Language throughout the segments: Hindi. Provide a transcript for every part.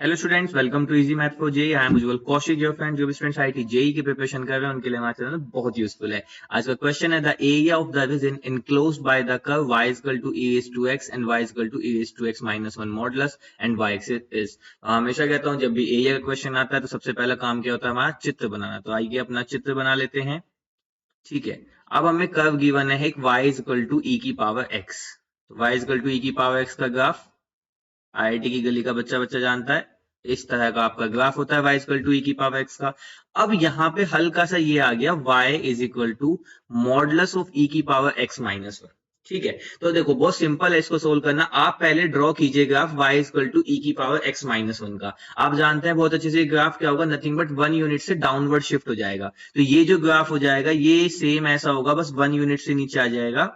Hello students, welcome to easy math for JEE. I am Ujjwal Kaushik, your friend. जो भी स्टूडेंट्स आईआईटी जेई की प्रिपरेशन कर रहे हैं उनके लिए हमारा चैनल बहुत यूजफुल है। आज का क्वेश्चन है the area of the region enclosed by the curve y is equal to e raised to x and y is equal to e raised to x minus 1 modulus and y axis is. हमेशा कहता हूं जब भी एरिया का क्वेश्चन आता है तो सबसे पहला काम क्या होता है हमारा, चित्र बनाना। तो आइए अपना चित्र बना लेते हैं। ठीक है, अब हमें कर्व गिवन है एक y is equal to e की पावर x। तो y is equal to e की पावर x का ग्राफ आईआईटी की गली का बच्चा बच्चा जानता है। इस तरह का आपका ग्राफ होता है y इक्वल टू e की पावर x का। अब यहाँ पे हल्का सा ये आ गया y is equal to modulus of e की पावर x माइनस 1। ठीक है, तो देखो बहुत सिंपल है इसको सोल्व करना। आप पहले ड्रॉ कीजिए graph y equal to e की पावर x माइनस 1 का। आप जानते हैं बहुत अच्छे से ग्राफ क्या होगा, नथिंग बट 1 यूनिट से डाउनवर्ड शिफ्ट हो जाएगा। तो ये जो ग्राफ हो जाएगा ये सेम ऐसा होगा, बस 1 यूनिट से नीचे आ जाएगा।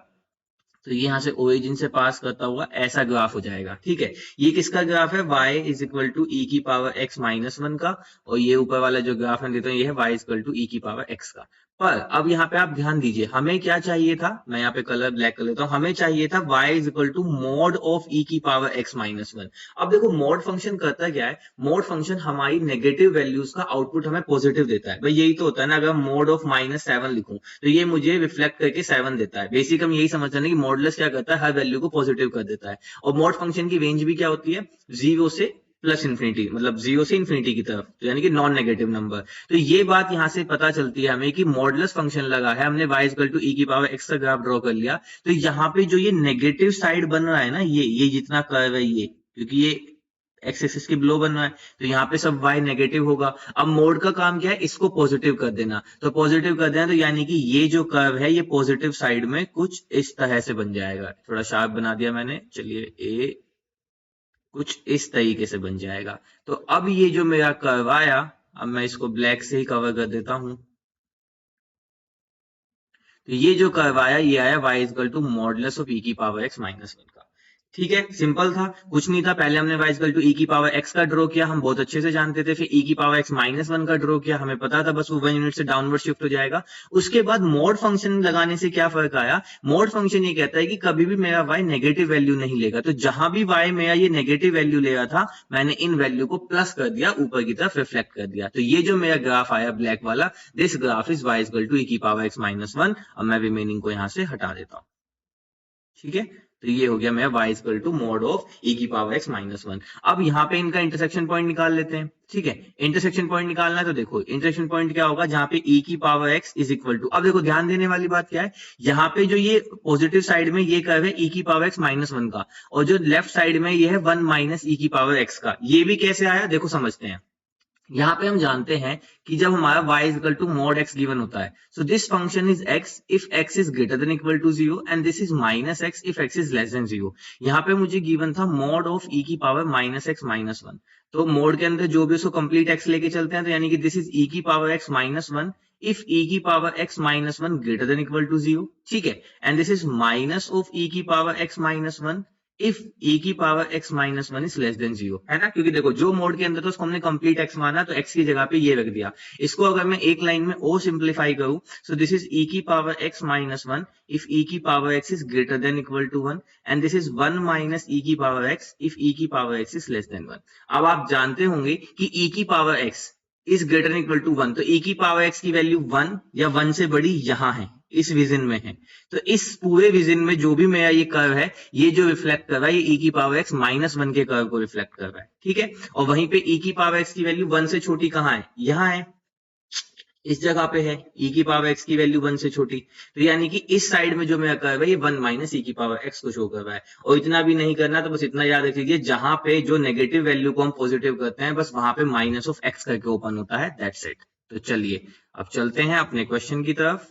तो ये यहां से ओरिजिन से पास करता हुआ ऐसा ग्राफ हो जाएगा। ठीक है, ये किसका ग्राफ है, y is equal to e की पावर x माइनस 1 का। और ये ऊपर वाला जो ग्राफ मैं देता हूँ ये है y is equal to e की पावर x का। पर अब यहाँ पे आप ध्यान दीजिए, हमें क्या चाहिए था, मैं यहाँ पे कलर ब्लैक कर लेता हूँ। हमें चाहिए था y is equal to mod of e की पावर x माइनस 1। अब देखो मॉड फंक्शन करता क्या है, मॉड फंक्शन हमारी नेगेटिव वैल्यूज का आउटपुट हमें पॉजिटिव देता है। भाई यही तो होता है ना, अगर मॉड ऑफ -7 लिखूं तो ये मुझे रिफ्लेक्ट करके 7 देता है। बेसिक हम यही समझते हैं कि मॉडुलस क्या करता है, हर वैल्यू को पॉजिटिव कर देता है। और मॉड फंक्शन की रेंज भी क्या होती है, 0 से प्लस इन्फिनिटी, मतलब 0 से इन्फिनिटी की तरफ, तो यानी कि नॉन नेगेटिव नंबर। तो ये बात यहां से पता चलती है हमें कि मॉडुलस फंक्शन लगा है, हमने y इक्वल टू e की पावर x का ग्राफ ड्रॉ कर लिया। तो यहाँ पे जो ये नेगेटिव साइड बन रहा है ना, ये जितना कर्व है ये, क्योंकि ये एक्स एक्सिस के बिलो बन रहा है तो यहाँ पे सब y नेगेटिव होगा। अब मोड का काम क्या है, इसको पॉजिटिव कर देना। तो पॉजिटिव कर देना तो यानी कि ये जो कर्व है ये पॉजिटिव साइड में कुछ इस तरह से बन जाएगा। थोड़ा शार्प बना दिया मैंने, चलिए ए कुछ इस तरीके से बन जाएगा। तो अब ये जो मेरा कर्व आया, अब मैं इसको ब्लैक से ही कवर कर देता हूं। तो ये जो कर्व आया ये आया y equal to modulus of e की पावर x माइनस 1 का। ठीक है, सिंपल था, कुछ नहीं था। पहले हमने y इक्वल टू e की पावर x का ड्रॉ किया, हम बहुत अच्छे से जानते थे। फिर e की पावर x माइनस 1 का ड्रॉ किया, हमें पता था बस वो 1 यूनिट से डाउनवर्ड शिफ्ट हो जाएगा। उसके बाद मोड फंक्शन लगाने से क्या फर्क आया, मोड फंक्शन ये कहता है कि कभी भी मेरा y नेगेटिव वैल्यू नहीं लेगा। तो जहां भी y मेरा ये नेगेटिव वैल्यू ले रहा था, मैंने इन वैल्यू को प्लस कर दिया, ऊपर की तरफ रिफ्लेक्ट कर दिया। तो ये जो मेरा ग्राफ आया ब्लैक वाला, this graph is y equal to e की पावर x माइनस 1। अब मैं रिमेनिंग को यहां से हटा देता हूं। ठीक है, तो ये हो गया मेरा y equal to mod of e की पावर x माइनस 1। अब यहाँ पे इनका इंटरसेक्शन पॉइंट निकाल लेते हैं। ठीक है, इंटरसेक्शन पॉइंट निकालना है तो देखो इंटरसेक्शन पॉइंट क्या होगा, जहां पे e की power x is equal to, अब देखो ध्यान देने वाली बात क्या है, यहाँ पे जो ये पॉजिटिव साइड में ये कर्व है e की पावर x माइनस 1 का, और जो लेफ्ट साइड में ये है 1 माइनस e की पावर x का। ये भी कैसे आया देखो समझते हैं। यहाँ पे हम जानते हैं कि जब हमारा y is equal to mod x given होता है, so this function is x if x is greater than equal to 0 and this is minus x if x is less than 0। यहाँ पे मुझे गिवन था मॉड ऑफ e की पावर माइनस x माइनस 1। तो मॉड के अंदर जो भी उसको कंप्लीट x लेके चलते हैं, तो यानी कि दिस इज e की power x minus 1 if e की power x minus 1 greater than equal to 0। ठीक है, and this is minus of e की power x minus 1 if e की power x minus 1 is less than 0, है ना। क्योंकि देखो जो मोड के अंदर तो उसको हमने कंप्लीट x माना, तो x की जगह पे ये रख दिया। इसको अगर मैं एक लाइन में और सिंप्लीफाई करूं, सो दिस इज e की power x minus 1 if e की power x is greater than equal to 1 and this is 1 minus e की पावर x इफ e की power x is less than 1। अब आप जानते होंगे कि e की power x is greater than equal to 1, तो e की पावर x की वैल्यू 1 या 1 से बड़ी यहां है, इस विजन में है। तो इस पूरे विजन में जो भी मेरा ये कर्व है, ये जो रिफ्लेक्ट कर रहा है ये e की पावर x माइनस 1 के कर्व को रिफ्लेक्ट कर रहा है। ठीक है, और वहीं पे e की पावर x की वैल्यू 1 से छोटी कहां है, यहां है, इस जगह पे है e की पावर x की वैल्यू 1 से छोटी। तो यानी कि इस साइड में जो मेरा कर्व है ये 1 माइनस e की पावर x को शो कर रहा है। और इतना भी नहीं करना, तो बस इतना याद रख लीजिए, जहां पे जो नेगेटिव वैल्यू को हम पॉजिटिव करते हैं बस वहां पे माइनस ऑफ x करके ओपन होता है, दैट्स इट। तो चलिए अब चलते हैं अपने क्वेश्चन की तरफ।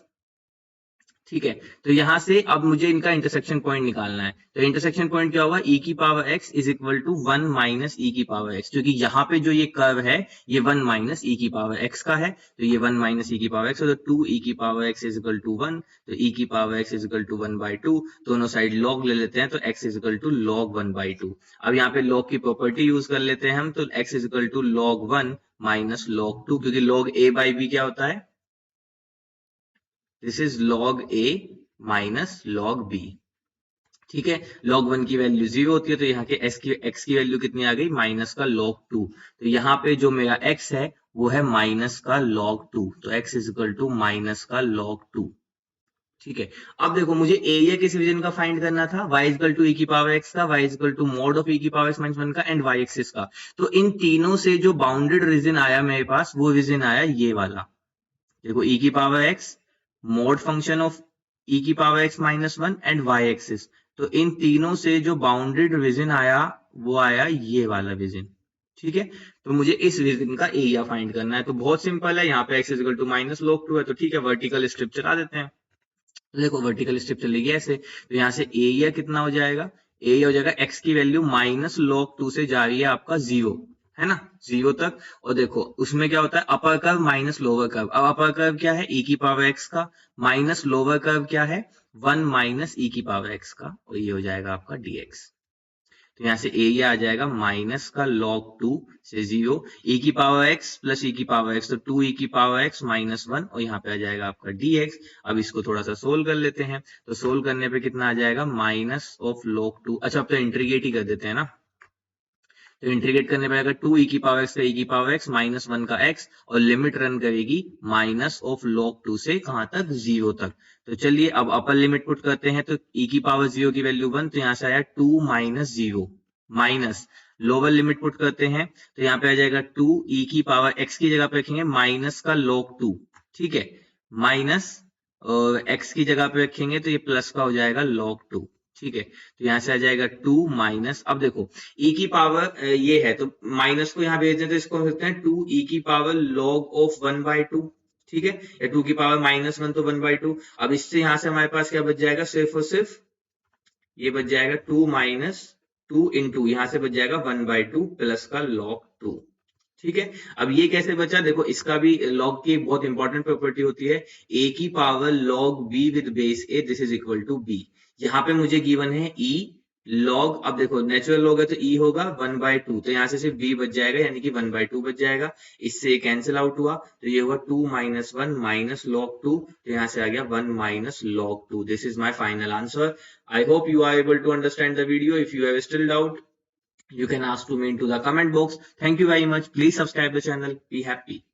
ठीक है, तो यहां से अब मुझे इनका इंटरसेक्शन पॉइंट निकालना है। तो इंटरसेक्शन पॉइंट क्या होगा, e की power x is equal to 1 minus e की पावर x, क्योंकि यहाँ पे जो ये कर्व है ये 1 माइनस e की पावर x का है। तो ये 1 माइनस e की पावर x, तो 2 e की power x is equal to 1, तो e की power x is equal to 1/2। दोनों साइड log ले लेते हैं, तो x is equal to log 1/2। अब यहाँ पे log की प्रॉपर्टी यूज कर लेते हैं हम, तो x is equal to log 1 minus log 2, क्योंकि log a/b क्या होता है, this is log a minus log b। ठीक है, log 1 की वैल्यू 0 होती है, तो यहाँ के x की वैल्यू कितनी आ गई, माइनस का log 2। तो यहाँ पे जो मेरा x है वो है माइनस का log 2, तो x is equal to minus का log 2। ठीक है, अब देखो मुझे एरिया किस रीजन का फाइंड करना था, y इक्वल टू ई की पावर x का, y equal to mod of e की पावर x माइनस 1 का, एंड y एक्सिस का। तो इन तीनों से जो बाउंडेड रीजन आया मेरे पास, वो रीजन आया ये वाला। देखो e की power x, mod function of e की power x minus 1 and y axis. तो इन तीनों से जो बाउंडेड रीजन आया वो आया ये वाला रीजन। ठीक है, तो मुझे इस रीजन का एरिया फाइंड करना है। तो बहुत सिंपल है, यहाँ पे x equal to minus log 2 है, तो ठीक है वर्टिकल स्ट्रिप चला देते हैं। तो देखो वर्टिकल स्ट्रिप चलेगी ऐसे, तो यहाँ से एरिया कितना हो जाएगा, एरिया हो जाएगा x की वैल्यू माइनस log 2 से जा रही है आपका 0, है ना, 0 तक। और देखो उसमें क्या होता है, upper curve minus lower curve. अब अपर कर्व क्या है, e की पावर x का, माइनस लोअर कर्व क्या है, 1 माइनस e की पावर x का, और ये हो जाएगा आपका dx। तो यहाँ से एरिया आ जाएगा माइनस का log 2 से 0, e की पावर x प्लस e की पावर x, तो 2 e की पावर x माइनस 1, और यहाँ पे आ जाएगा आपका dx। अब इसको थोड़ा सा सोल्व कर लेते हैं, तो सोल्व करने पे कितना आ जाएगा, माइनस ऑफ log 2। अच्छा अब तो इंटीग्रेट ही कर देते हैं ना, तो इंटीग्रेट करने पे आएगा 2 e की पावर x का e की पावर x माइनस 1 का x, और लिमिट रन करेगी माइनस ऑफ log 2 से कहां तक, 0 तक। तो चलिए अब अपर लिमिट पुट करते हैं, तो e की पावर 0 की वैल्यू 1, तो यहाँ से आया 2 minus 0, minus lower limit put करते हैं, तो यहाँ पे आ जाएगा 2 e की पावर x की जगह पे रखेंगे माइनस का log 2, ठीक है, माइनस x की जगह पे रखेंगे तो ये प्लस का हो जाएगा log 2। ठीक है, तो यहाँ से आ जाएगा 2 माइनस, अब देखो e की पावर ये है, तो माइनस को यहाँ भेज दें, तो इसको हम लिखते हैं 2 e की पावर log ऑफ 1/2। ठीक है, या 2 की पावर माइनस 1 तो 1/2। अब इससे यहाँ से हमारे पास क्या बच जाएगा, सिर्फ और सिर्फ ये बच जाएगा 2 माइनस 2 इंटू, यहाँ से बच जाएगा 1/2 प्लस का log 2। ठीक है, अब ये कैसे बचा, देखो इसका भी log की एक बहुत इंपॉर्टेंट प्रॉपर्टी होती है, a की power log b with base a, this is equal to b। यहाँ पे मुझे गिवन है e log, अब देखो नेचुरल log है तो e होगा 1/2, तो यहाँ से सिर्फ b बच जाएगा, यानी कि 1/2 बच जाएगा। इससे कैंसिल आउट हुआ, तो ये हुआ 2 माइनस 1 माइनस log 2, तो यहाँ से आ गया 1 minus log 2। This is my final answer. I hope you are able to understand the video. If you have still doubt, you can ask to me into the comment box. Thank you very much. Please subscribe the channel. Be happy.